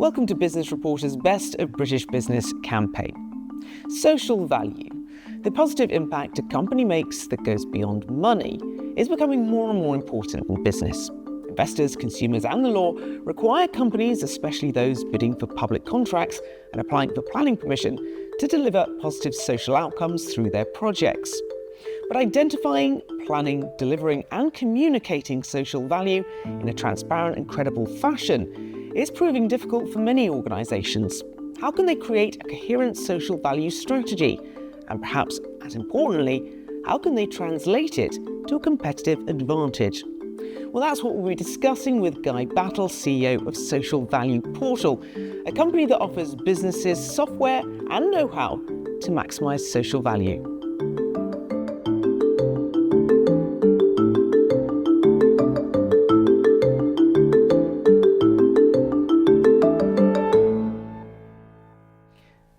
Welcome to Business Reporter's Best of British Business campaign. Social value, the positive impact a company makes that goes beyond money, is becoming more and more important in business. Investors, consumers and the law require companies, especially those bidding for public contracts and applying for planning permission, to deliver positive social outcomes through their projects. But identifying, planning, delivering and communicating social value in a transparent and credible fashion is proving difficult for many organisations. How can they create a coherent social value strategy? And perhaps, as importantly, how can they translate it to a competitive advantage? Well, that's what we'll be discussing with Guy Battle, CEO of Social Value Portal, a company that offers businesses software and know-how to maximise social value.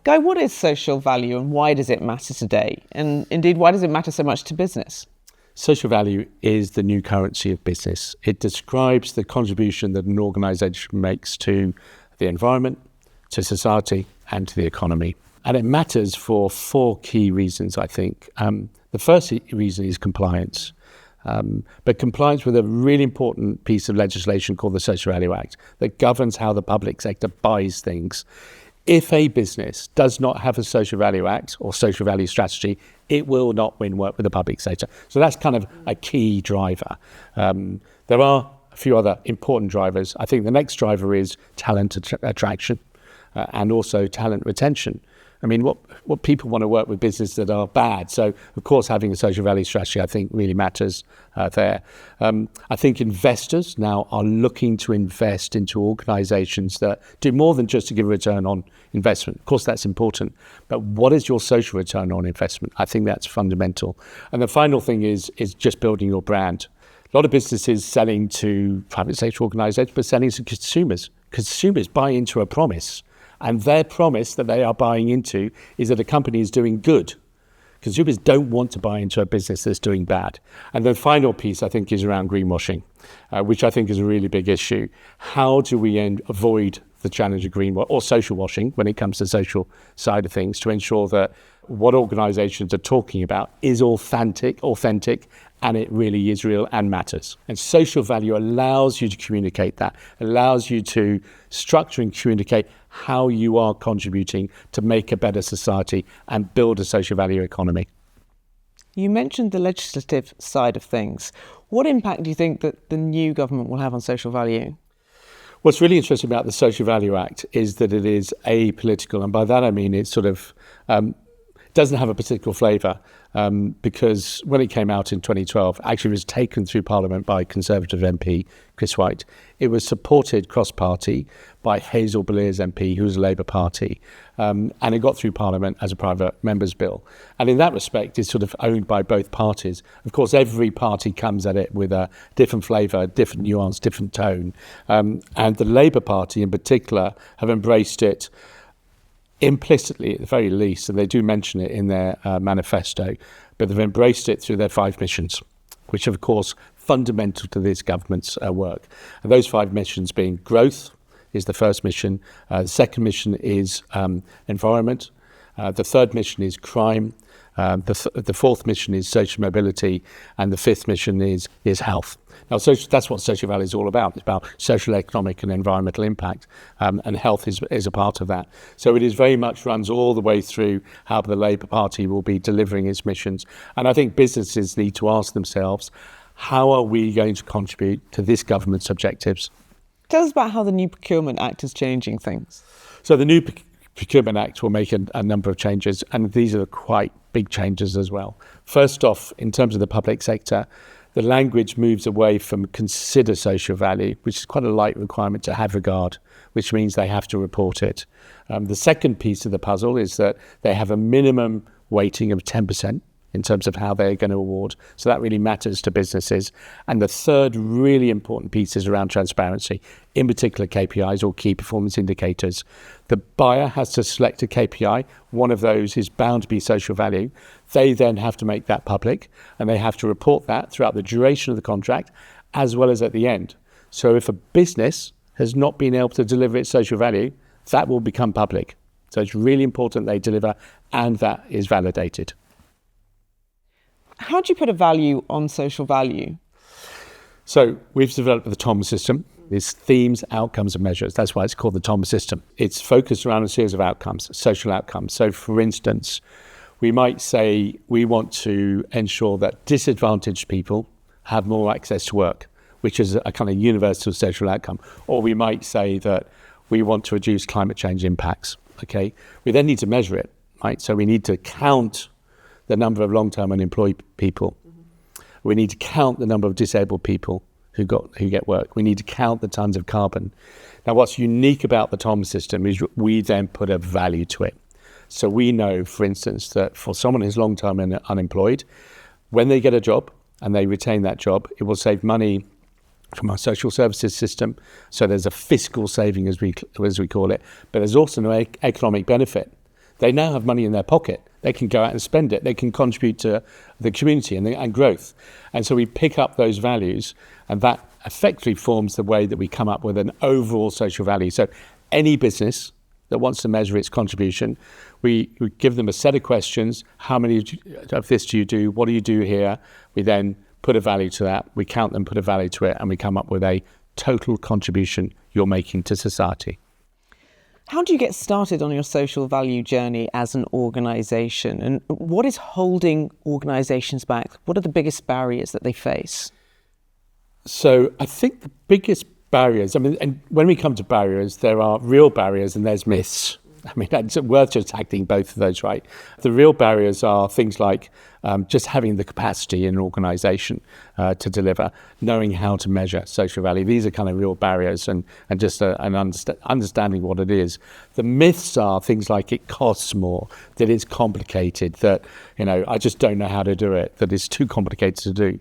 Guy, what is social value and why does it matter today? And indeed, why does it matter so much to business? Social value is the new currency of business. It describes the contribution that an organisation makes to the environment, to society and to the economy. And it matters for four key reasons, I think. The first reason is compliance. But compliance with a really important piece of legislation called the Social Value Act that governs how the public sector buys things. If a business does not have a Social Value Act or social value strategy, it will not win work with the public sector. So that's kind of a key driver. There are a few other important drivers. I think the next driver is talent attraction and also talent retention. I mean, what people want to work with businesses that are bad. So, of course, having a social value strategy, I think, really matters there. I think investors now are looking to invest into organisations that do more than just to give a return on investment. Of course, that's important. But what is your social return on investment? I think that's fundamental. And the final thing is just building your brand. A lot of businesses selling to private sector organisations, but selling to consumers. Consumers buy into a promise. And their promise that they are buying into is that a company is doing good. Consumers don't want to buy into a business that's doing bad. And the final piece, I think, is around greenwashing, which I think is a really big issue. How do we avoid the challenge of greenwashing or social washing when it comes to social side of things to ensure that what organisations are talking about is authentic, and it really is real and matters. And social value allows you to communicate that, allows you to structure and communicate how you are contributing to make a better society and build a social value economy. You mentioned the legislative side of things. What impact do you think that the new government will have on social value? What's really interesting about the Social Value Act is that it is apolitical, and by that I mean it sort of doesn't have a political flavour because when it came out in 2012, actually it was taken through Parliament by Conservative MP Chris White. It was supported cross-party by Hazel Blair's MP, who was a Labour Party, and it got through Parliament as a private member's bill. And in that respect, it's sort of owned by both parties. Of course, every party comes at it with a different flavour, different nuance, different tone. And the Labour Party in particular have embraced it implicitly at the very least, and they do mention it in their manifesto, but they've embraced it through their 5 missions, which are, of course, fundamental to this government's work. And those 5 missions being growth is the first mission, the second mission is environment, the third mission is crime, the fourth mission is social mobility, and the fifth mission is health. Now, that's what social value is all about. It's about social, economic and environmental impact, and health is a part of that. So it is very much runs all the way through how the Labour Party will be delivering its missions. And I think businesses need to ask themselves, how are we going to contribute to this government's objectives? Tell us about how the new Procurement Act is changing things. So the new Procurement Act will make a number of changes, and these are quite big changes as well. First off, in terms of the public sector, the language moves away from consider social value, which is quite a light requirement, to have regard, which means they have to report it. The second piece of the puzzle is that they have a minimum weighting of 10% in terms of how they're going to award. So that really matters to businesses. And the third really important piece is around transparency, in particular KPIs or key performance indicators. The buyer has to select a KPI. One of those is bound to be social value. They then have to make that public, and they have to report that throughout the duration of the contract as well as at the end. So if a business has not been able to deliver its social value, that will become public. So it's really important they deliver and that is validated. How do you put a value on social value? So we've developed the TOM system. It's themes, outcomes and measures. That's why it's called the TOM system. It's focused around a series of outcomes, social outcomes. So for instance, we might say we want to ensure that disadvantaged people have more access to work, which is a kind of universal social outcome. Or we might say that we want to reduce climate change impacts. Okay, we then need to measure it, right? So we need to count the number of long-term unemployed people. We need to count the number of disabled people who get work. We need to count the tons of carbon. Now, what's unique about the TOM system is we then put a value to it. So we know, for instance, that for someone who's long-term unemployed, when they get a job and they retain that job, it will save money from our social services system. So there's a fiscal saving, as we call it, but there's also no economic benefit. They now have money in their pocket. They can go out and spend it. They can contribute to the community and growth. And so we pick up those values, and that effectively forms the way that we come up with an overall social value. So any business that wants to measure its contribution, we give them a set of questions. How many of this do you do? What do you do here? We then put a value to that. We count them, put a value to it, and we come up with a total contribution you're making to society. How do you get started on your social value journey as an organisation? And what is holding organisations back? What are the biggest barriers that they face? So I think the biggest barriers, and when we come to barriers, there are real barriers and there's myths. It's worth just tackling both of those, right? The real barriers are things like just having the capacity in an organisation to deliver, knowing how to measure social value. These are kind of real barriers and just an understanding what it is. The myths are things like it costs more, that it's complicated, that, I just don't know how to do it, that it's too complicated to do.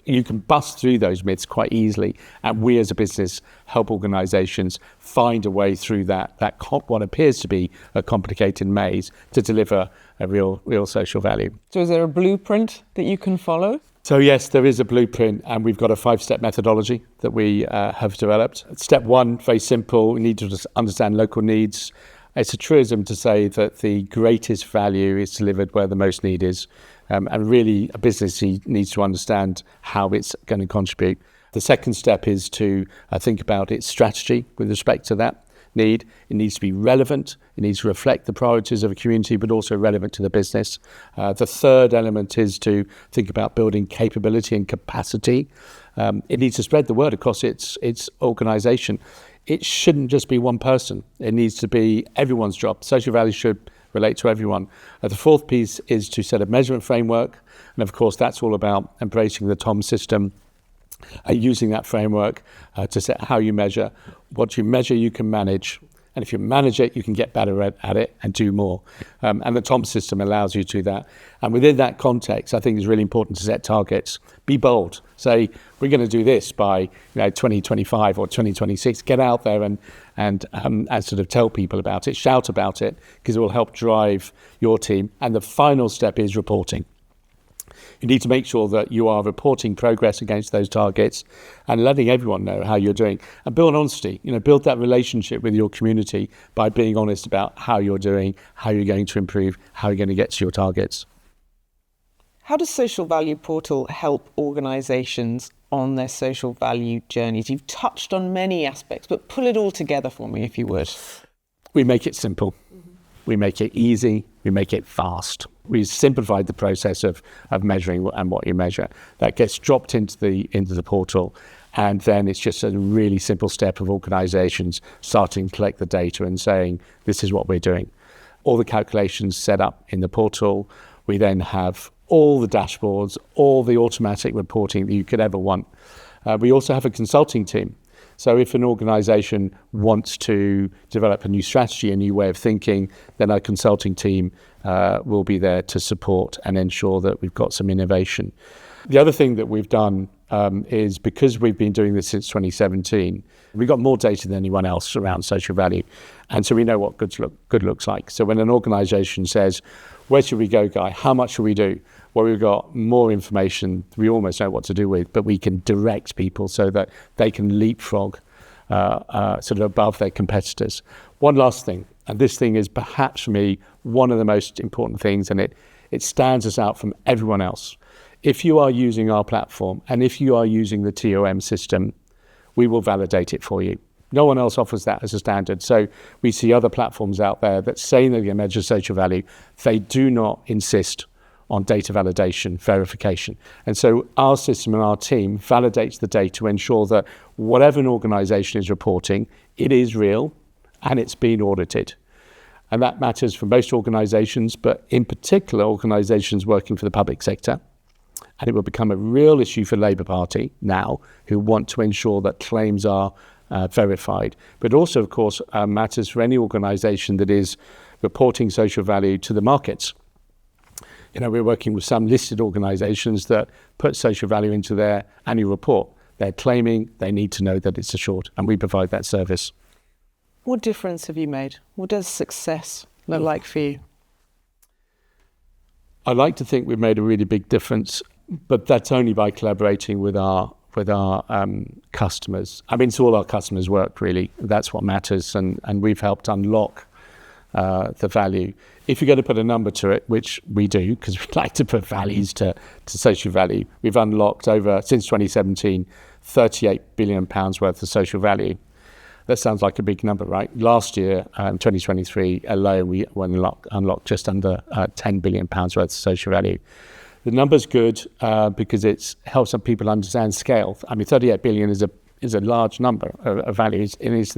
You can bust through those myths quite easily, and we as a business help organisations find a way through that what appears to be a complicated maze to deliver a real social value. So is there a blueprint that you can follow? So yes, there is a blueprint, and we've got a 5-step methodology that we have developed. Step 1, very simple, we need to just understand local needs. It's a truism to say that the greatest value is delivered where the most need is. And really, a business needs to understand how it's going to contribute. The second step is to think about its strategy with respect to that need. It needs to be relevant. It needs to reflect the priorities of a community, but also relevant to the business. The third element is to think about building capability and capacity. It needs to spread the word across its organisation. It shouldn't just be one person. It needs to be everyone's job. Social value should relate to everyone. The fourth piece is to set a measurement framework. And of course, that's all about embracing the TOM system, using that framework to set how you measure. What you measure, you can manage. And if you manage it, you can get better at it and do more. And the TOM system allows you to do that. And within that context, I think it's really important to set targets. Be bold. Say, we're going to do this by 2025 or 2026. Get out there and sort of tell people about it, shout about it, because it will help drive your team. And the final step is reporting. You need to make sure that you are reporting progress against those targets and letting everyone know how you're doing. And build honesty, build that relationship with your community by being honest about how you're doing, how you're going to improve, how you're going to get to your targets. How does Social Value Portal help organisations on their social value journeys? You've touched on many aspects, but pull it all together for me, if you would. We make it simple. We make it easy. We make it fast. We simplified the process of measuring and what you measure. That gets dropped into the portal, and then it's just a really simple step of organisations starting to collect the data and saying, this is what we're doing. All the calculations set up in the portal. We then have all the dashboards, all the automatic reporting that you could ever want. We also have a consulting team. So if an organisation wants to develop a new strategy, a new way of thinking, then our consulting team will be there to support and ensure that we've got some innovation. The other thing that we've done is, because we've been doing this since 2017, we've got more data than anyone else around social value. And so we know what good looks like. So when an organisation says, where should we go, Guy? How much should we do? Well, we've got more information. We almost know what to do with, but we can direct people so that they can leapfrog sort of above their competitors. One last thing, and this thing is perhaps for me one of the most important things, and it stands us out from everyone else. If you are using our platform and if you are using the TOM system, we will validate it for you. No one else offers that as a standard. So we see other platforms out there that say that they measure social value. They do not insist on data validation, verification. And so our system and our team validates the data to ensure that whatever an organization is reporting, it is real and it's been audited. And that matters for most organizations, but in particular organizations working for the public sector. And it will become a real issue for Labour Party now, who want to ensure that claims are verified. But also, of course, matters for any organisation that is reporting social value to the markets. You know, we're working with some listed organisations that put social value into their annual report. They're claiming they need to know that it's assured, and we provide that service. What difference have you made? What does success look like for you? I like to think we've made a really big difference, but that's only by collaborating with our customers. I mean, it's all our customers' work, really. That's what matters, and we've helped unlock the value. If you're going to put a number to it, which we do, because we like to put values to social value, we've unlocked over, since 2017, £38 billion worth of social value. That sounds like a big number, right? Last year, 2023 alone, we unlocked just under £10 billion worth of social value. The number's good because it helps some people understand scale. I mean, 38 billion is a large number of values, and it's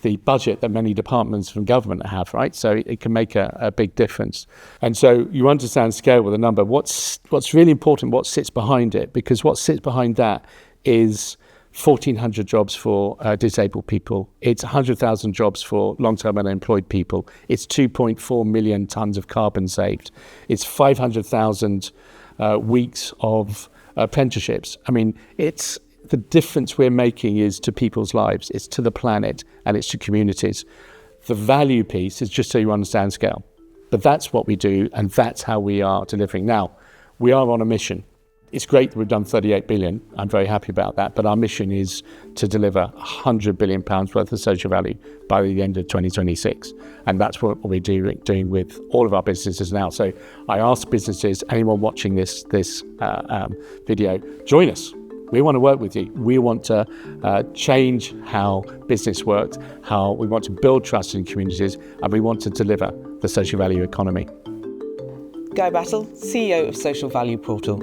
the budget that many departments from government have, right? So it can make a big difference. And so you understand scale with a number. What's really important, what sits behind it, because what sits behind that is 1,400 jobs for disabled people. It's 100,000 jobs for long-term unemployed people. It's 2.4 million tons of carbon saved. It's 500,000 weeks of apprenticeships. I mean, it's the difference we're making is to people's lives. It's to the planet and it's to communities. The value piece is just so you understand scale. But that's what we do, and that's how we are delivering. Now, we are on a mission. It's great that we've done 38 billion. I'm very happy about that. But our mission is to deliver £100 billion worth of social value by the end of 2026. And that's what we're doing with all of our businesses now. So I ask businesses, anyone watching this video, join us. We want to work with you. We want to change how business works, how we want to build trust in communities, and we want to deliver the social value economy. Guy Battle, CEO of Social Value Portal.